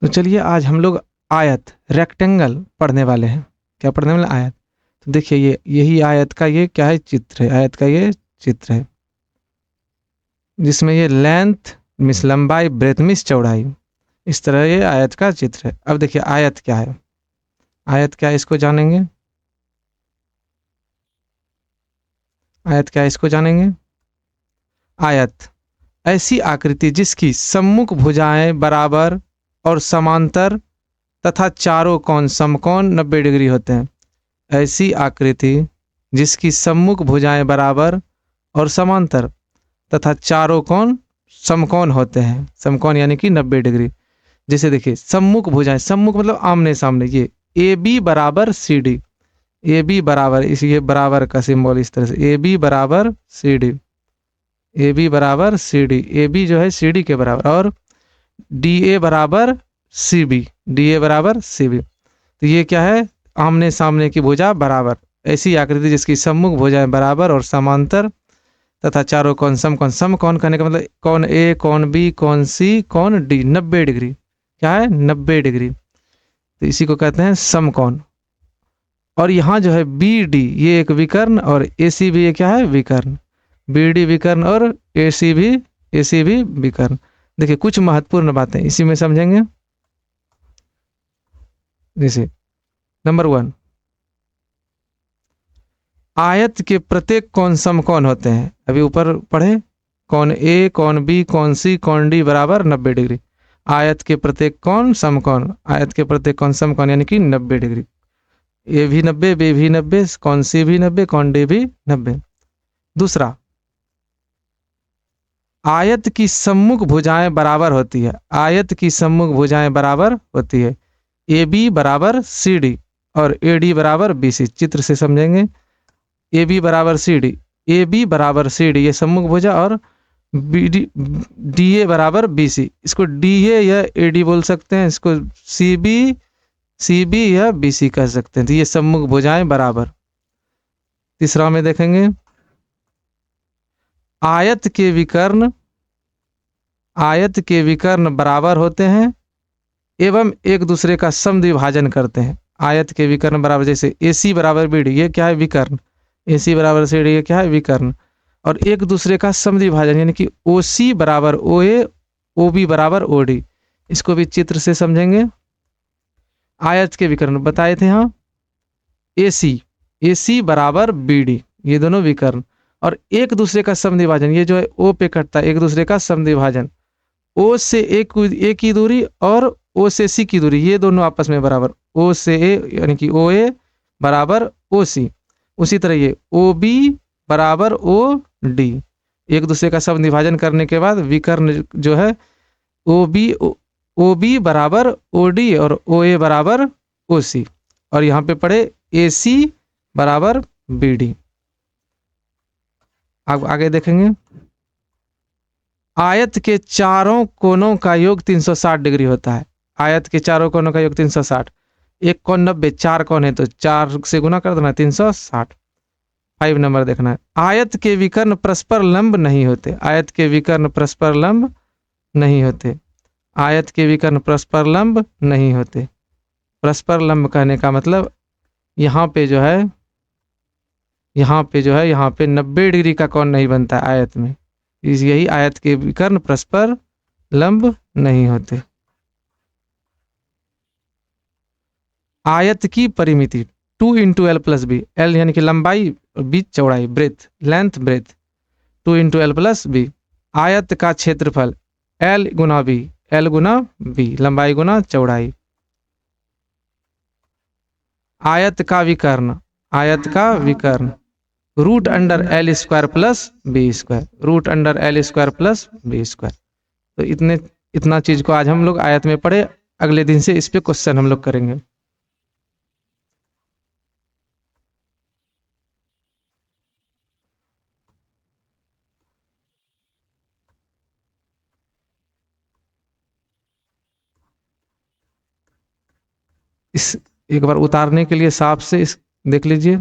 तो चलिए आज हम लोग आयत रेक्टेंगल पढ़ने वाले हैं। क्या पढ़ने वाले? आयत। तो देखिए ये यही आयत का ये क्या है? चित्र है। आयत का ये चित्र है जिसमें ये लेंथ मिस लंबाई, ब्रेथ मिस चौड़ाई, इस तरह ये आयत का चित्र है। अब देखिए आयत क्या है। आयत क्या है इसको जानेंगे। आयत क्या है इसको जानेंगे। आयत ऐसी आकृति जिसकी सम्मुख भुजाएं बराबर और समांतर तथा चारों कोण समकोण 90 डिग्री होते हैं। ऐसी आकृति जिसकी सम्मुख भुजाएं बराबर और समांतर तथा चारों कोण समकोण होते हैं। समकोण यानी कि 90 डिग्री। जैसे देखिए सम्मुख भुजाएं, सम्मुख मतलब आमने सामने। ये ए बी बराबर सी डी, ए बी बराबर, इस ये बराबर का सिंबल इस तरह से, ए बी बराबर सी डी, ए बी बराबर सी डी, ए बी जो है सी डी के बराबर, और डी ए बराबर सी बी, डी ए बराबर सी बी। तो ये क्या है? आमने सामने की भुजा बराबर। ऐसी आकृति जिसकी सम्मुख भुजाएं बराबर और समांतर तथा चारों कोण समकोण। समकोण कहने का मतलब कोण ए, कोण बी, कोण सी, कोण डी, 90 डिग्री। क्या है? 90 डिग्री। तो इसी को कहते हैं समकोण। और यहाँ जो है बी डी ये एक विकर्ण, और ए सी भी ये क्या है? विकर्ण। बी डी विकर्ण और ए सी भी विकर्ण। देखिए कुछ महत्वपूर्ण बातें इसी में समझेंगे। जैसे नंबर 1, आयत के प्रत्येक कोण समकोण होते हैं। अभी ऊपर पढ़े, कोण ए, कोण बी, कोण सी, कोण डी बराबर 90 डिग्री। आयत के प्रत्येक कोण समकोण, आयत के प्रत्येक कोण समकोण यानी कि 90 डिग्री। ए भी 90, बी भी 90, कोण सी भी 90, कोण डी भी 90। दूसरा, आयत की सम्मुख भुजाएं बराबर होती है। आयत की सम्मुख भुजाएं बराबर होती है। ए बी बराबर सी डी और ए डी बराबर बी सी। चित्र से समझेंगे। ए बी बराबर सी डी, ए बी बराबर सी डी ये सम्मुख भुजा, और बी डी, डी ए बराबर बी सी। इसको डी ए या ए डी बोल सकते हैं, इसको सी बी या बी सी कह सकते हैं। तो ये सम्मुख भुजाएं बराबर। तीसरा में देखेंगे, आयत के विकर्ण, आयत के विकर्ण बराबर होते हैं एवं एक दूसरे का समद्विभाजन करते हैं। आयत के विकर्ण बराबर, जैसे ए सी बराबर बी डी ये क्या है? विकर्ण। ए सी बराबर सी डी ये क्या है? विकर्ण। और एक दूसरे का समद्विभाजन यानी कि ओ सी बराबर ओ ए, ओ बी बराबर ओ डी। इसको भी चित्र से समझेंगे। आयत के विकर्ण बताए थे यहाँ, ए सी बराबर बी डी ये दोनों विकर्ण, और एक दूसरे का समद्विभाजन ये जो है ओ पे कटता है, एक दूसरे का समद्विभाजन। ओ से ए की दूरी और ओ से सी की दूरी ये दोनों आपस में बराबर। ओ से ए यानी कि ओ ए बराबर ओ सी। उसी तरह ये ओ बी बराबर ओ डी। एक दूसरे का समद्विभाजन करने के बाद विकर्ण जो है ओ बी बराबर ओ डी और ओ ए बराबर ओ सी। और यहाँ पे पढ़े ए सी बराबर बी डी। अब आगे देखेंगे, आयत के चारों कोनों का योग 360 डिग्री होता है। आयत के चारों कोनों का योग 360। एक कोण 90, चार कोण है तो 4 से गुना कर देना, 360। 5 नंबर देखना है, आयत के विकर्ण परस्पर लंब नहीं होते। आयत के विकर्ण परस्पर लंब नहीं होते। आयत के विकर्ण परस्पर लंब नहीं होते। परस्पर लंब कहने का मतलब यहाँ पे जो है, यहाँ पे 90 डिग्री का कोण नहीं बनता आयत में। यही आयत के विकर्ण परस्पर लंब नहीं होते। आयत की परिमिति 2 into L plus B. L यानी कि लंबाई, बी चौड़ाई, breadth, length breadth, 2 into L plus B. आयत का क्षेत्रफल एल गुना बी, एल गुना बी, लंबाई गुना चौड़ाई। आयत का विकर्ण, आयत का विकर्ण root under L square plus B square, root under L square plus B square. तो इतना चीज को आज हम लोग आयत में पढ़े। अगले दिन से इस पे क्वेश्चन हम लोग करेंगे। इस एक बार उतारने के लिए साफ से इस देख लीजिए।